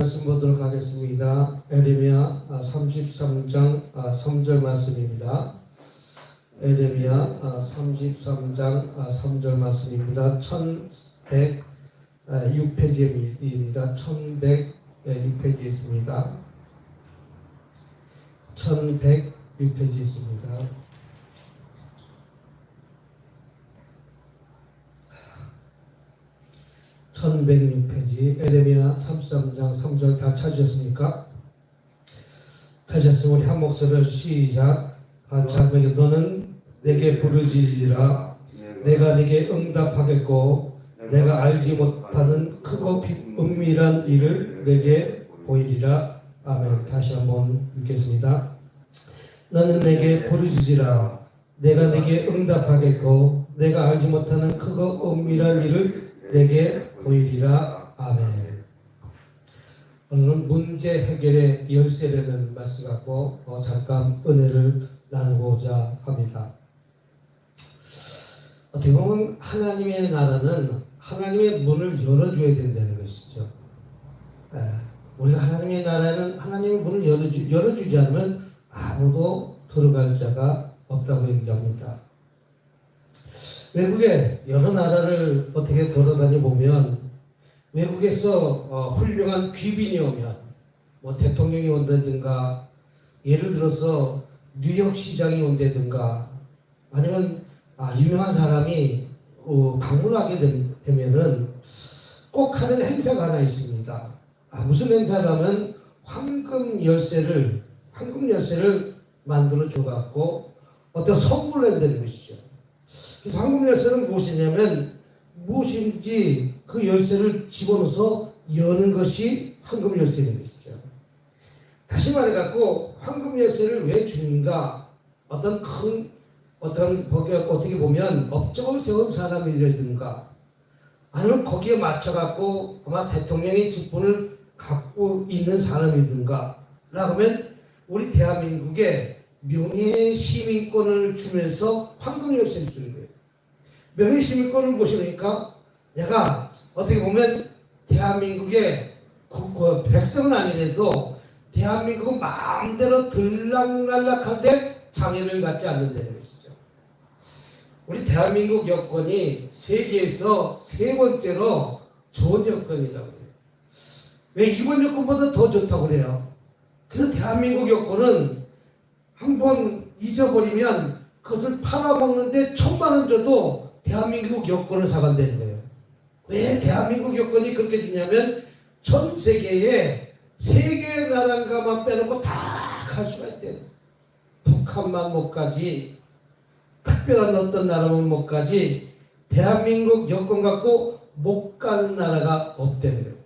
말씀 보도록 하겠습니다. 에레미야 33장 3절 말씀입니다. 에레미야 33장 3절 말씀입니다. 1106페이지입니다. 1106페이지 있습니다. 1106페이지 있습니다. 에레미야 33장 3절 다 찾으셨습니까? 찾으셨으면 우리 한 목소리로 시작. 자매게 너는 내게 부르짖으리라. 내가 네게 응답하겠고 내가 알지 못하는 크고 은밀한 일을 내게 보이리라. 아멘. 다시 한번 읽겠습니다. 너는 내게 부르짖으리라. 내가 네게 응답하겠고 내가 알지 못하는 크고 은밀한 일을 내게 보이리라. 아멘. 오늘은 문제 해결의 열쇠라는 말씀 갖고 잠깐 은혜를 나누고자 합니다. 어떻게 보면 하나님의 나라는 하나님의 문을 열어줘야 된다는 것이죠. 우리가 하나님의 나라는 하나님의 문을 열어주지 않으면 아무도 들어갈 자가 없다고 얘기합니다. 외국에 여러 나라를 어떻게 돌아다니 보면 외국에서 훌륭한 귀빈이 오면 뭐 대통령이 온다든가 예를 들어서 뉴욕 시장이 온다든가 아니면 유명한 사람이 방문하게 되면은 꼭 하는 행사가 하나 있습니다. 무슨 행사라면 황금 열쇠를 만들어 줘갖고 어떤 선물을 한다는 것이죠. 그래서 황금 열쇠는 무엇이냐면 무엇인지 그 열쇠를 집어넣어서 여는 것이 황금 열쇠인 것이죠. 다시 말해갖고 황금 열쇠를 왜 주는가? 어떻게 보면 업적을 세운 사람이라든가 아니면 거기에 맞춰갖고 아마 대통령의 직분을 갖고 있는 사람이든가 라면 우리 대한민국에 명예 시민권을 주면서 황금 열쇠를 주는 거예요. 명예 시민권을 보시니까 내가 어떻게 보면 대한민국의 백성은 아니래도 대한민국은 마음대로 들락날락한데 장애를 갖지 않는다는 것이죠. 우리 대한민국 여건이 세계에서 세 번째로 좋은 여건이라고 해요. 왜 일본 여건보다 더 좋다고 그래요? 그래서 대한민국 여건은 한번 잊어버리면 그것을 팔아먹는데 1,000만 원 줘도 대한민국 여권을 사간다는 거예요. 왜 대한민국 여권이 그렇게 주냐면 전 세계에 세 개의 나라가만 빼놓고 다 갈 수가 있대요. 북한만 못 가지 특별한 어떤 나라만 못 가지 대한민국 여권 갖고 못 가는 나라가 없다는 거예요.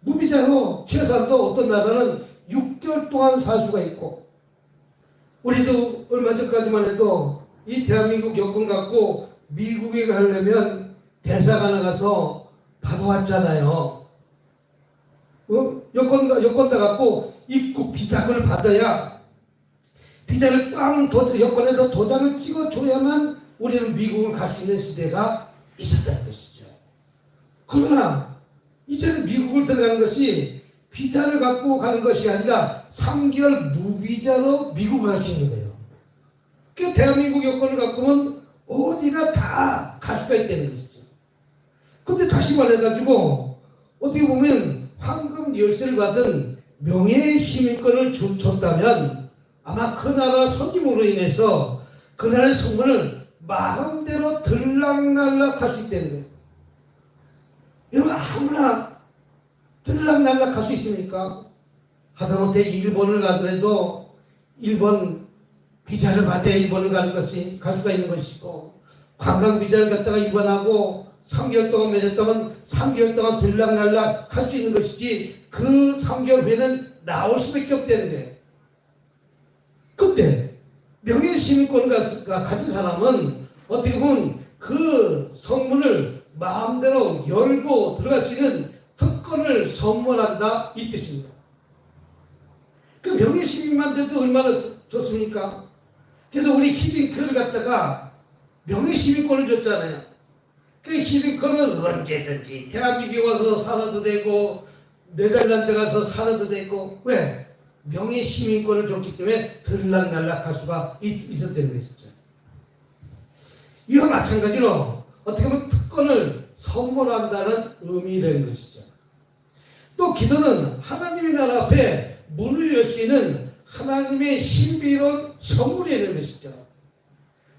무비자로 최소한도 어떤 나라는 6개월 동안 살 수가 있고 우리도 얼마 전까지만 해도 이 대한민국 여권 갖고 미국에 가려면 대사관 나가서 받아왔잖아요. 여권 다 갖고 입국 비자를 받아야 비자를 여권에서 도장을 찍어줘야만 우리는 미국을 갈 수 있는 시대가 있었다는 것이죠. 그러나 이제는 미국을 들어가는 것이 비자를 갖고 가는 것이 아니라 3개월 무비자로 미국을 갈 수 있는 거예요. 그 대한민국 여권을 갖고는 어디나 다 갈 수가 있다는 것이죠. 근데 다시 말해가지고 어떻게 보면 황금 열쇠를 받은 명예 시민권을 줬다면 아마 그 나라 선임으로 인해서 그 나라의 성문을 마음대로 들락날락 할 수 있다는 거예요. 여러분 아무나 들락날락 할 수 있습니까? 하다못해 일본을 가더라도 일본 비자를 받아야 일본을 갈 수가 있는 것이고 관광 비자를 갖다가 일본하고 3개월 동안 맺었다면 3개월 동안 들락날락 할 수 있는 것이지 그 3개월 후에는 나올 수밖에 없다는 거예요. 근데 명예시민권을 가진 사람은 어떻게 보면 그 성문을 마음대로 열고 들어갈 수 있는 특권을 선물한다 이 뜻입니다. 그 명예시민만 돼도 얼마나 좋습니까? 그래서 우리 히딩크를 갖다가 명예시민권을 줬잖아요. 그 기득권은 언제든지 대한민국에 와서 살아도 되고 네덜란드 가서 살아도 되고 왜? 명예 시민권을 줬기 때문에 들락날락할 수가 있었다는 것이죠. 이와 마찬가지로 어떻게 보면 특권을 선물한다는 의미라는 것이죠. 또 기도는 하나님의 나라 앞에 문을 열 수 있는 하나님의 신비로운 선물이라는 것이죠.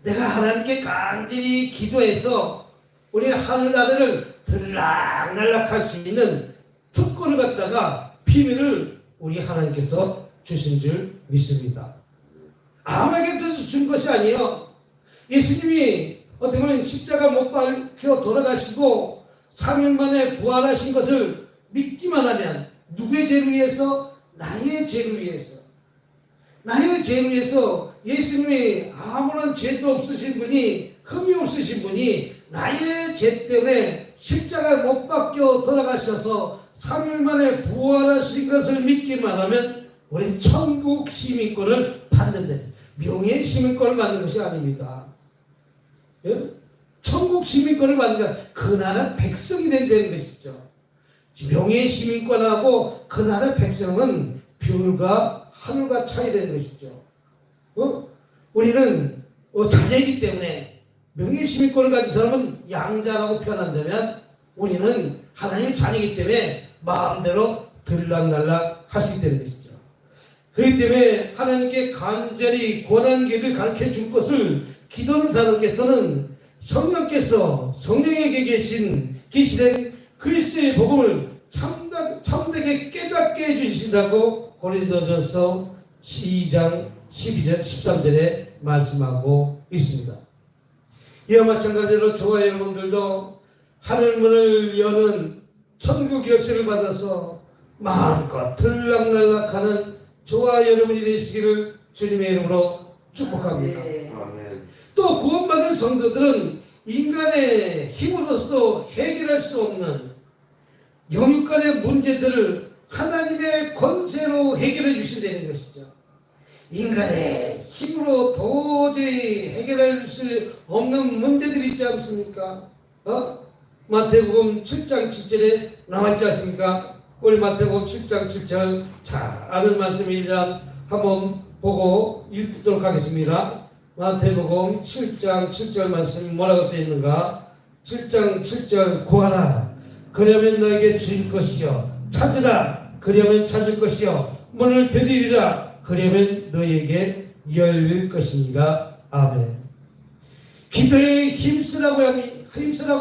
내가 하나님께 간절히 기도해서 우리 하늘나라를 들락날락할 수 있는 특권을 갖다가 비밀을 우리 하나님께서 주신 줄 믿습니다. 아무에게도 준 것이 아니에요. 예수님이 어떻게 보면 십자가 못 박혀 돌아가시고 3일 만에 부활하신 것을 믿기만 하면 누구의 죄를 위해서? 나의 죄를 위해서. 나의 죄를 위해서 예수님이 아무런 죄도 없으신 분이 흠이 없으신 분이 나의 죄 때문에 십자가 못 박혀 돌아가셔서 3일 만에 부활하신 것을 믿기만 하면 우리는 천국 시민권을 받는데 명예 시민권을 받는 것이 아닙니다. 예? 천국 시민권을 받는 것, 그 나라 백성이 된다는 것이죠. 명예 시민권하고 그 나라 백성은 별과 하늘과 차이라는 것이죠. 우리는 자녀이기 때문에 명예 시민권을 가진 사람은 양자라고 표현한다면 우리는 하나님의 자녀이기 때문에 마음대로 들락날락 할 수 있다는 것이죠. 그렇기 때문에 하나님께 간절히 권한 길을 가르쳐 줄 것을 기도하는 사람께서는 성령께서 성령에게 계시된 그리스도의 복음을 참되게 깨닫게 해주신다고 고린도전서 12장 12절 13절에 말씀하고 있습니다. 이와 마찬가지로 저와 여러분들도 하늘문을 여는 천국 열쇠를 받아서 마음껏 들락날락하는 저와 여러분이 되시기를 주님의 이름으로 축복합니다. 또 구원받은 성도들은 인간의 힘으로서 해결할 수 없는 영육간의 문제들을 하나님의 권세로 해결해 주신다는 것이죠. 인간의 힘으로 도저히 해결할 수 없는 문제들이 있지 않습니까? 마태복음 7장 7절에 나와있지 않습니까? 우리 마태복음 7장 7절 잘 아는 말씀입니다. 한번 보고 읽도록 하겠습니다. 마태복음 7장 7절 말씀 뭐라고 써있는가? 7장 7절 구하라 그러면 너에게 주일 것이요 찾으라 그러면 찾을 것이요 문을 두드리라 그러면 너에게 열릴 것입니다. 아멘. 기도에 힘쓰라고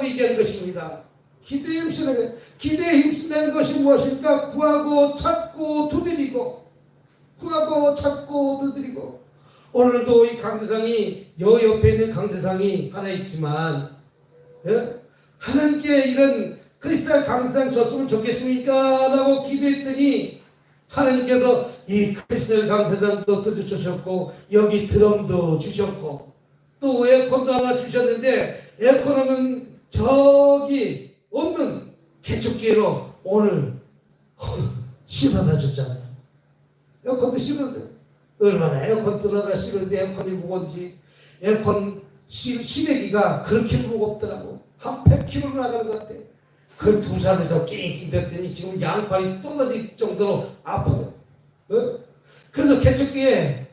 얘기하는 것입니다. 기도에 힘쓰는 것이 무엇입니까? 구하고 찾고 두드리고 구하고 찾고 두드리고. 오늘도 이 강대상이 여 옆에 있는 강대상이 하나 있지만 하나님께 이런 크리스탈 강대상 줬으면 좋겠습니까? 라고 기도했더니 하나님께서 이 크리스탈 강대상도 주셨고 여기 드럼도 주셨고 또 에어컨도 하나 주셨는데 에어컨은 저기 없는 개척기로 오늘 씹어다 줬잖아요. 에어컨도 씹어다 얼마나 에어컨 들어다 씹었는데 에어컨이 무거운지 에어컨 실외기가 그렇게 무겁더라고. 한 100kg 나가는 것 같아. 그 두 사람에서 낑낑 됐더니 지금 양팔이 떨어질 정도로 아파요. 그래서 개척기에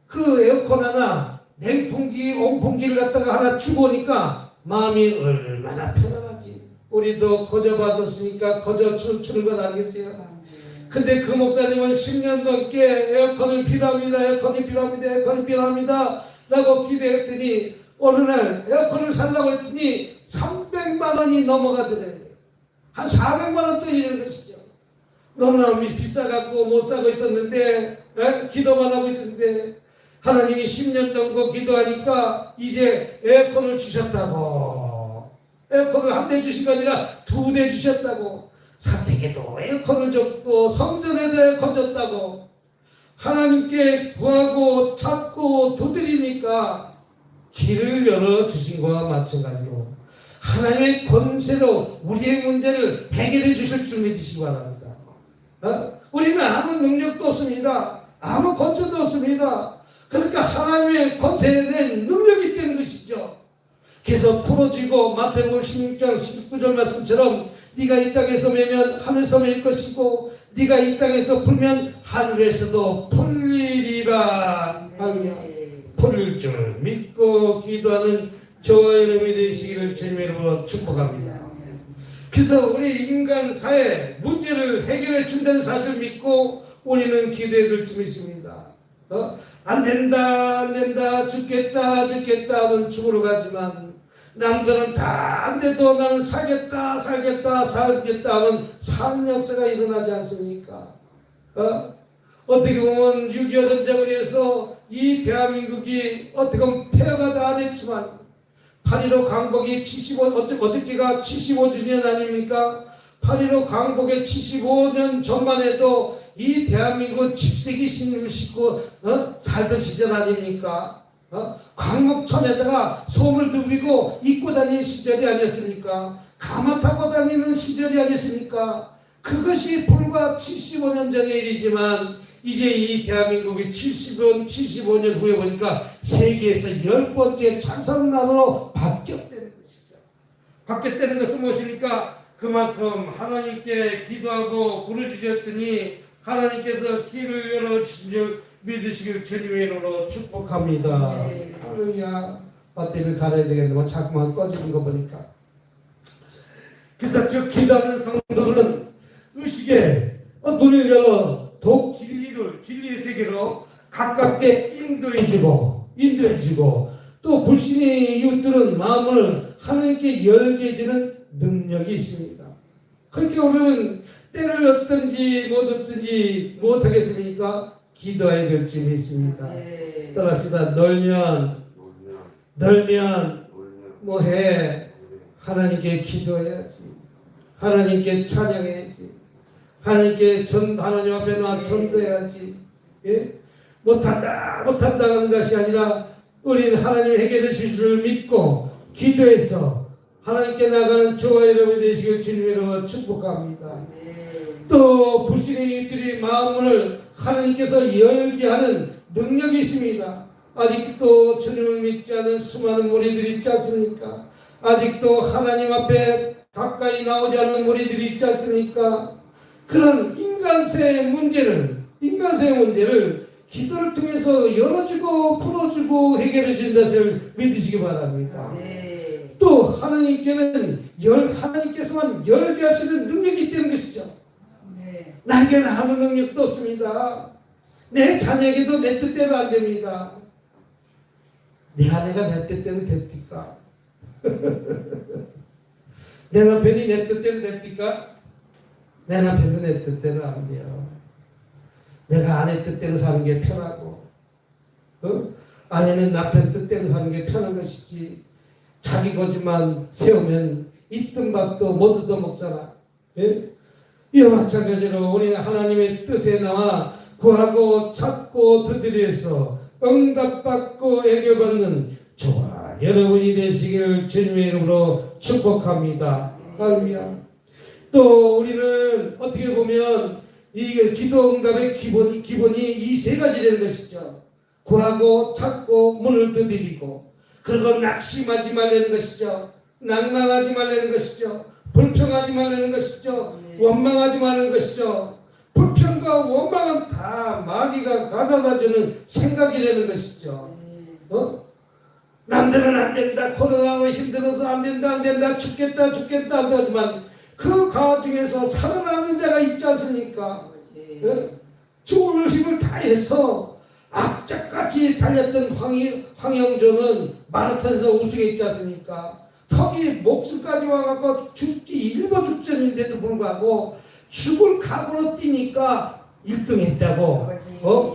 그 에어컨 하나 냉풍기, 온풍기를 갖다가 하나 주고 오니까 마음이 얼마나 편안하지. 우리도 거저 받았으니까 거저 주는 건 아니겠어요? 근데 그 목사님은 10년 넘게 에어컨이 필요합니다 라고 기대했더니 어느 날 에어컨을 살라고 했더니 300만 원이 넘어가더래. 한 400만 원 또 이런 것이죠. 너무나 비싸갖고 못 사고 있었는데 기도만 하고 있었는데 하나님이 10년 넘고 기도하니까 이제 에어컨을 주셨다고. 에어컨을 한 대 주신 게 아니라 2대 주셨다고. 사택에도 에어컨을 줬고 성전에도 에어컨 줬다고. 하나님께 구하고 찾고 두드리니까 길을 열어주신 것과 마찬가지로 하나님의 권세로 우리의 문제를 해결해 주실 줄 믿으시기 바랍니다. 우리는 아무 능력도 없습니다. 아무 권세도 없습니다. 그러니까 하나님의 권세에 대한 능력이 있다는 것이죠. 그래서 풀어지고 마태복음 16장 19절 말씀처럼 네가 이 땅에서 매면 하늘에서 맬 것이고 네가 이 땅에서 풀면 하늘에서도 풀리리라. 풀릴 줄 믿고 기도하는 저와 여러분이 되시기를 주님으로 축복합니다. 그래서 우리 인간 사회 문제를 해결해 준다는 사실을 믿고 우리는 기도해야 될 줄 믿습니다. 안 된다 죽겠다 하면 죽으러 가지만 남들은 다 안 돼도 나는 살겠다 하면 사는 역사가 일어나지 않습니까? 어떻게 보면 6.25 전쟁을 위해서 이 대한민국이 어떻게 보면 폐허가 다 됐지만 8.15 강복이 어저께가 75주년 아닙니까? 8.15 강복의 75년 전만 해도 이 대한민국은 집세기 신을 싣고 살던 시절 아닙니까? 광목천에다가 솜을 두비고 입고 다니는 시절이 아니었습니까? 가마 타고 다니는 시절이 아니었습니까? 그것이 불과 75년 전의 일이지만 이제 이 대한민국이 75년 후에 보니까 세계에서 10번째 찬성나라로 바뀌었다는 것이죠. 바뀌었다는 것은 무엇입니까? 그만큼 하나님께 기도하고 부르짖었더니 하나님께서 길을 열어주신 줄 믿으시길 주님의 이름으로 축복합니다. 할렐루야. 배터리를 갈아야 되겠는데 자꾸만 꺼지는 거 보니까. 그래서 저 기도하는 성도들은 의식에 눈을 열어 더욱 진리의 세계로 가깝게 인도해지고 또 불신의 이웃들은 마음을 하나님께 열게 해주는 능력이 있습니다. 그러니까 우리는 때를 얻든지 못 얻든지 못하겠습니까? 기도해야 될 점이 있습니다. 따라합시다. 놀면 뭐해? 하나님께 기도해야지. 하나님께 찬양해야지. 하나님 앞에 나 전도해야지. 예? 못한다 하는 것이 아니라 우리는 하나님 해결해 주실 줄 믿고 기도해서 하나님께 나가는 저와 여러분이 되시길 주님으로 축복합니다. 또 불신의 이들이 마음을 하나님께서 열게 하는 능력이 있습니다. 아직도 주님을 믿지 않은 수많은 무리들이 있지 않습니까? 아직도 하나님 앞에 가까이 나오지 않는 무리들이 있지 않습니까? 그런 인간세의 문제를 기도를 통해서 열어주고 풀어주고 해결해 준 것을 믿으시기 바랍니다. 또 하나님께서만 열게 하시는 능력이 있다는 것이죠. 나에게는 아무 능력도 없습니다. 내 자녀에게도 내 뜻대로 안 됩니다. 내 아내가 내 뜻대로 됩니까? 내 남편이 내 뜻대로 됩니까? 내 남편도 내 뜻대로 안 돼요. 내가 아내 뜻대로 사는 게 편하고 아내는 남편 뜻대로 사는 게 편한 것이지 자기 고집만 세우면 있던 밥도 못 얻어먹잖아. 예? 이와 마찬가지로 우리는 하나님의 뜻에 나와 구하고 찾고 두드려서 응답받고 해결받는 저와 여러분이 되시기를 주님의 이름으로 축복합니다. 할렐루야. 또 우리는 어떻게 보면 이게 기도 응답의 기본이 이 세 가지라는 것이죠. 구하고 찾고 문을 두드리고 그리고 낙심하지 말라는 것이죠. 낭망하지 말라는 것이죠. 불평하지 말라는 것이죠. 원망하지 말라는 것이죠. 불평과 원망은 다 마귀가 가져다주는 생각이라는 것이죠. 남들은 안 된다. 코로나로 힘들어서 안 된다. 죽겠다 하지만 그 가중에서 살아남는 자가 있지 않습니까? 죽을 힘을 다해서 악착같이 달렸던 황영조는 마라톤에서 우승했지 않습니까? 턱이 목숨까지 와갖고 일본 죽전인데도 불구하고 죽을 각오로 뛰니까 1등 했다고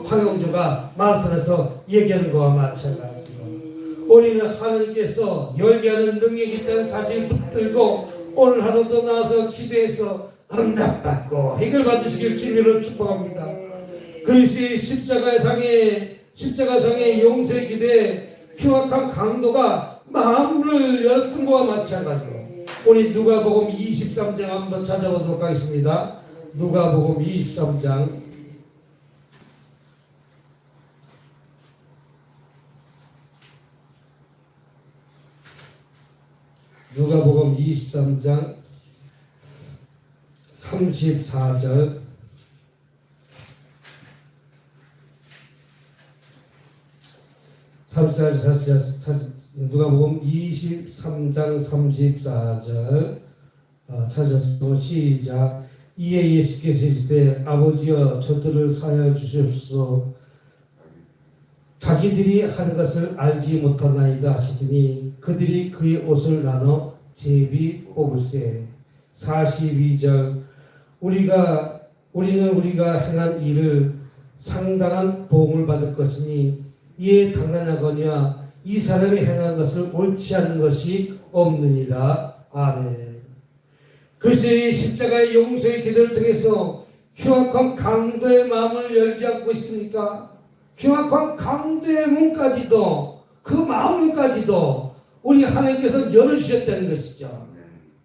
황영조가 마라톤에서 얘기하는 것과 마찬가지로 우리는 하나님께서 열게 하는 능력이 있다는 사실을 붙들고 오늘 하루도 나와서 기도해서 응답받고 해결받으시길 주님으로 축복합니다. 그리스도의 십자가상의 용서의 기대에 흉악한 강도가 마음을 열었던 것과 마찬가지로 우리 누가복음 23장 한번 찾아보도록 하겠습니다. 누가복음 23장 누가복음 23장 34절 누가복음 23장 34절 찾아서 시작. 이에 예수께서 이르시되 아버지여 저들을 사하여 주시옵소서. 자기들이 하는 것을 알지 못하나이다 하시더니 그들이 그의 옷을 나눠 제비 뽑을세. 42절 우리는 우리가 행한 일을 상당한 보응을 받을 것이니 이에 당연하거니와 이 사람이 행한 것을 옳지 않은 것이 없느니라. 아멘. 글쎄 십자가의 용서의 기도를 통해서 흉악한 강도의 마음을 열지 않고 있습니까? 흉악한 강도의 문까지도 그 마음까지도 우리 하나님께서 열어주셨다는 것이죠.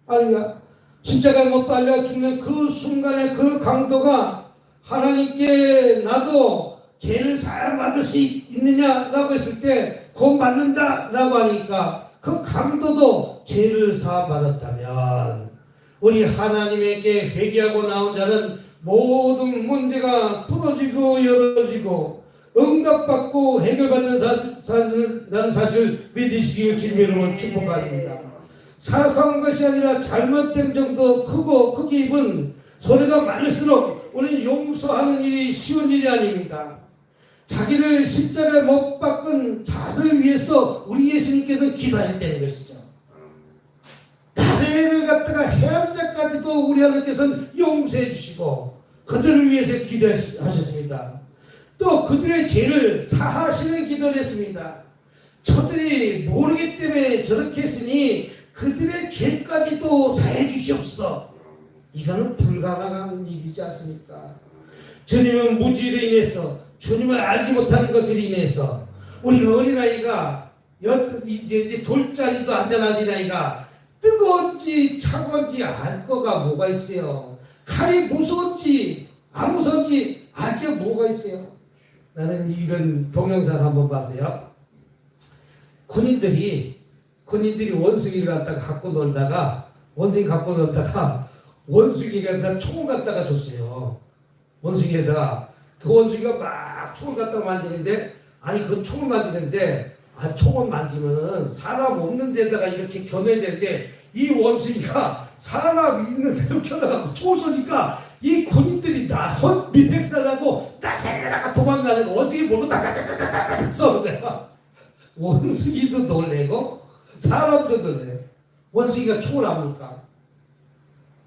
아니야. 십자가에 못 박혀 죽는 그 순간에 그 강도가 하나님께 나도 죄를 사함받을 수 있느냐라고 했을 때 그거 맞는다라고 하니까 그 강도도 죄를 사함받았다면 우리 하나님에게 회개하고 나온 자는 모든 문제가 풀어지고 열어지고 응답받고 해결받는 나는 사실 믿으시길 주님의 이름으로 축복합니다. 사소한 것이 아니라 잘못된 정도 크고 크게 입은 소리가 많을수록 우리는 용서하는 일이 쉬운 일이 아닙니다. 자기를 십자가에 못 박은 자를 위해서 우리 예수님께서 기도하셨다는 것이죠. 나를 갖다가 해한 자까지도 우리 하나님께서는 용서해 주시고 그들을 위해서 기도하셨습니다. 또 그들의 죄를 사하시는 기도를 했습니다. 저들이 모르기 때문에 저렇게 했으니 그들의 죄까지도 사해 주시옵소서. 이거는 불가능한 일이지 않습니까? 주님은 무지로 인해서 주님을 알지 못하는 것을 인해서 우리 어린아이가 이제 돌짜리도 안 된 어린아이가 뜨거운지 차가운지 알 거가 뭐가 있어요. 칼이 무서운지 안 무서운지 알 게 뭐가 있어요. 나는 이런 동영상 한번 봤어요. 군인들이 원숭이를 갖고 놀다가 원숭이가 총을 갖다가 줬어요. 원숭이에다가 그 원숭이가 막 총을 갖다가 만지는데 그 총을 만지는데 총을 만지면은 사람 없는 데다가 이렇게 겨눠야 되는데 이 원숭이가 사람 있는 데로 겨눠갖고 총을 쏘니까 이 군인들이 미백살하고 나살려라가 도망가는 거 원숭이 몰고 다다다다다닥 쏘는 거야. 원숭이도 놀래고 사람도 놀래. 원숭이가 총을 안 볼까?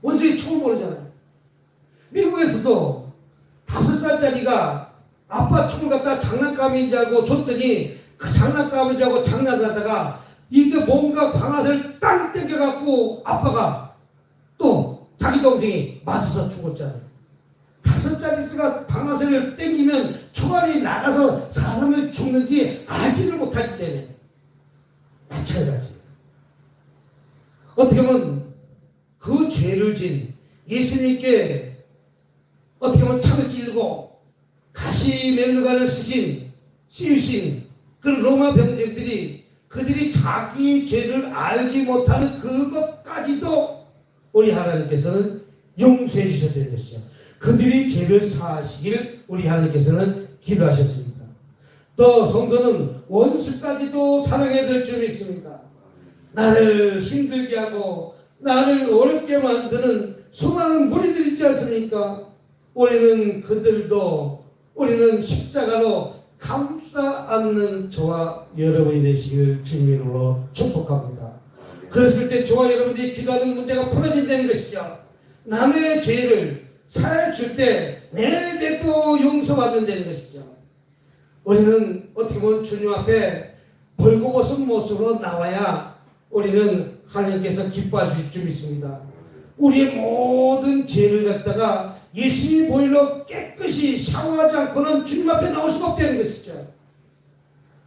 원숭이 총을 모르잖아요. 미국에서도 5살짜리가 아빠 총을 갖다 장난감인 줄 알고 줬더니 그 장난감인 줄 알고 장난하다가 이게 뭔가 방아쇠를 땅 땡겨갖고 아빠가 또 자기 동생이 맞아서 죽었잖아요. 5살짜리가 방아쇠를 땡기면 총알이 나가서 사람을 죽는지 알지를 못하기 때문에 마찬가지. 어떻게 보면 그 죄를 진 예수님께 어떻게 보면 창을 찌르고 가시 멜루가를 씌우신 그 로마 병정들이 그들이 자기 죄를 알지 못하는 그것까지도 우리 하나님께서는 용서해 주셨다는 것이죠. 그들이 죄를 사하시길 우리 하나님께서는 기도하셨습니다. 또 성도는 원수까지도 사랑해야 될 줄이 있습니다. 나를 힘들게 하고 나를 어렵게 만드는 수많은 무리들 있지 않습니까? 우리는 십자가로 감싸 안는 저와 여러분이 되시길 주님으로 축복합니다. 그랬을 때 저와 여러분들이 기도하는 문제가 풀어진다는 것이죠. 남의 죄를 사해 줄 때 내 죄도 용서받는다는 것이죠. 우리는 어떻게 보면 주님 앞에 벌거벗은 모습으로 나와야 우리는 하나님께서 기뻐하실 줄 믿습니다. 우리의 모든 죄를 갖다가 예수님이 보일러 깨끗이 샤워하지 않고는 주님 앞에 나올 수가 없다는 것이죠.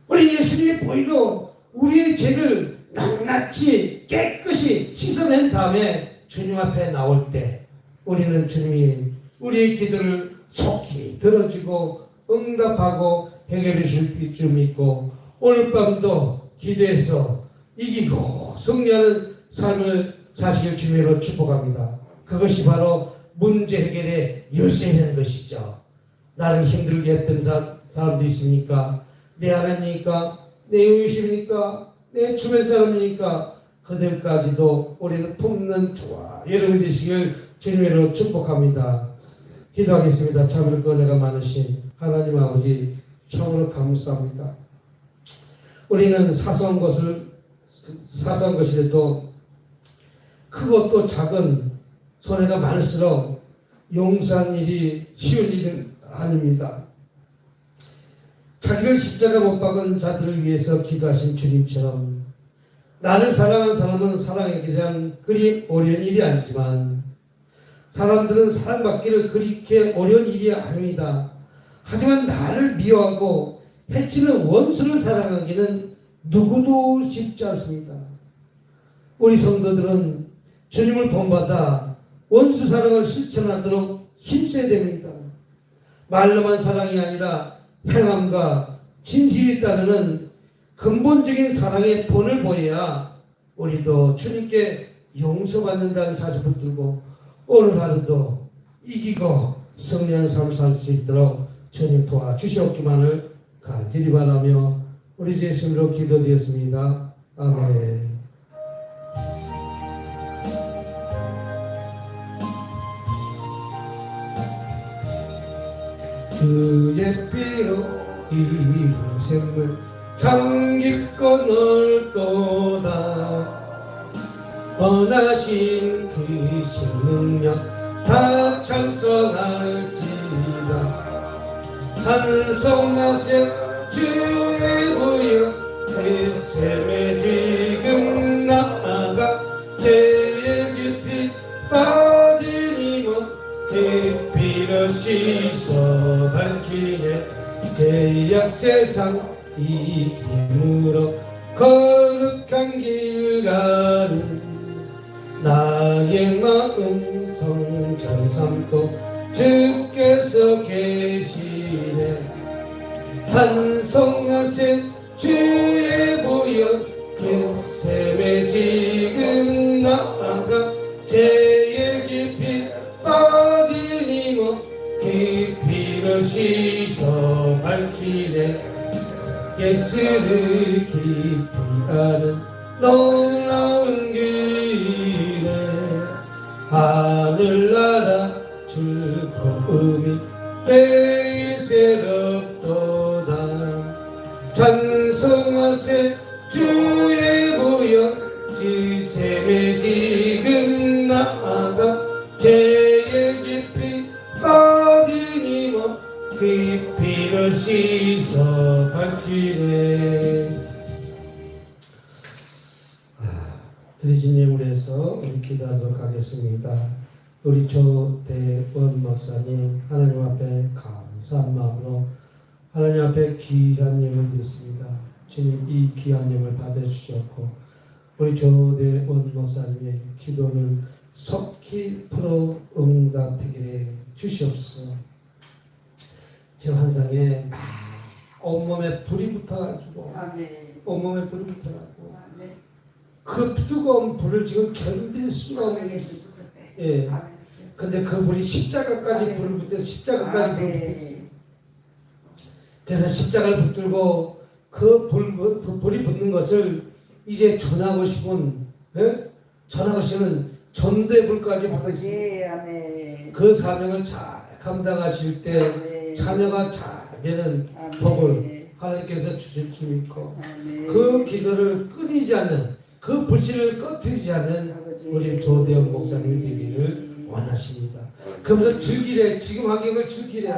우리 예수님이 보일러 우리의 죄를 낱낱이 깨끗이 씻어낸 다음에 주님 앞에 나올 때 우리는 주님이 우리의 기도를 속히 들어주고 응답하고 해결해 줄 믿고 오늘 밤도 기도해서 이기고 승리하는 삶을 사실 주님으로 축복합니다. 그것이 바로 문제 해결의 열쇠라는 것이죠. 나를 힘들게 했던 사람도 있습니까? 내 하나님이니까, 내 이웃입니까? 내 주변 사람이니까 그들까지도 우리는 품는 좋아 여러분 되시길 주님으로 축복합니다. 기도하겠습니다. 참으로 은혜가 많으신 하나님 아버지 참으로 감사합니다. 우리는 사소한 것이라도 크고 또 작은 손해가 많을수록 용서하는 일이 쉬운 일은 아닙니다. 자기를 십자가 못 박은 자들을 위해서 기도하신 주님처럼 나를 사랑하는 사람은 사랑하기 위한 그리 어려운 일이 아니지만 사람들은 사랑받기를 그렇게 어려운 일이 아닙니다. 하지만 나를 미워하고 해치는 원수를 사랑하기는 누구도 쉽지 않습니다. 우리 성도들은 주님을 본받아 원수 사랑을 실천하도록 힘써야 됩니다. 말로만 사랑이 아니라 행함과 진실이 따르는 근본적인 사랑의 본을 보여야 우리도 주님께 용서받는다는 사실 붙들고 오늘 하루도 이기고 승리하는 삶을 살 수 있도록 주님 도와주시옵기만을 간절히 바라며 우리 주 예수님으로 기도드렸습니다. 아멘. 주의 피로 이룬 샘물 참깊고 넓도다. 원하신 그 신능력 다 찬송할지다. 찬송하세 주의 부여 샘에 지금 나아가 죄의 깊이 빠진 이몸 그 피로 씻어 밝히네. 죄악 세상 이김으로 거룩한 길 가는 나의 마음 성전 삼고 주께서 계시네. 찬송하세 주의 부여 그 샘에 지금 나아가 죄의 깊이 빠진 이몸 그 피로 씻어 밝히네. 예수를 깊이 아는 놀라운 길에 하늘나라 즐거움이 매일 새롭도다. 찬송하세 주의 부여 주 샘에 지금 나아가 죄의 깊이 빠진 이몸 그 피로 씻어 밝히네. 드리진 예물에서 우리 기도하도록 하겠습니다. 우리 조대원 목사님 하나님 앞에 감사한 마음으로 하나님 앞에 귀한 예물 드렸습니다. 주님 이 귀한 예물 받아주셨고 우리 조대원 목사님의 기도를 속히 풀어 응답하게 주시옵소서. 제 환상에 막 온몸에 불이 붙어가지고 온몸에 불이 붙어가지고 그 뜨거운 불을 지금 견딜 수가 없는 예. 근데 그 불이 십자가까지 불을 붙여서 십자가까지 불을 붙였어요. 그래서 십자가를 붙들고 그 불이 붙는 것을 이제 전하고 싶은 전하고 싶은 전도의 불까지 붙었습니다. 그 사명을 잘 감당하실 때 자녀가 잘 되는 복을 하나님께서 주실 줄 믿고 그 기도를 끊이지 않는 그 불씨를 꺼뜨리지 않는 우리 조대원 목사님이 되기를 원하십니다. 그러면서 즐기래. 지금 환경을 즐기래.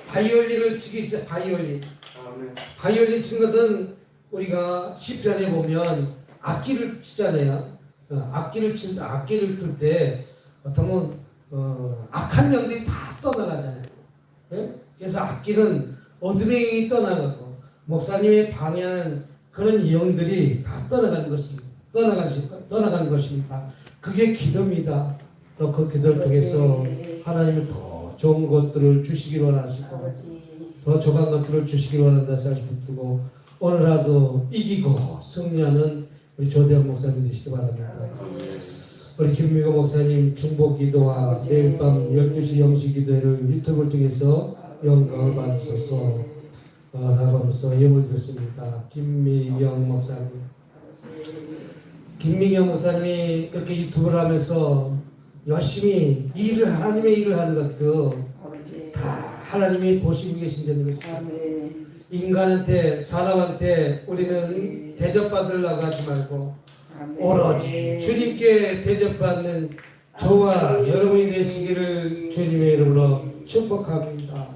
바이올린을 치기 있어요. 바이올린 치는 것은 우리가 시편에 보면 악기를 치잖아요. 악기를 틀 때 어떤 악한 영들이 다 떠나가잖아요. 그래서 악기는 어둠의 영이 떠나가고 목사님의 방해하는 그런 영들이 다 떠나가는 것입니다. 그게 기도입니다. 또 그 기도를 통해서 하나님은 더 좋은 것들을 주시길 원하시고 더 좋은 것들을 주시길 원한다 생각이 붙들고 오늘 하루 이기고 승리하는 우리 조대현 목사님 되시기 바랍니다. 우리 김미거 목사님 중보기도와 내일 밤 12시 영시기도회를 유튜브를 통해서 영광을 받으소서 나가면서 예물 드렸습니다. 김미경 목사님. 김미경 목사님이 그렇게 유튜브를 하면서 열심히 하나님의 일을 하는 것도 다 하나님이 보시고 계신다는 것이죠. 인간한테 사람한테 우리는 대접받으려고 하지 말고 오로지 주님께 대접받는 저와 여러분이 되시기를 주님의 이름으로 축복합니다.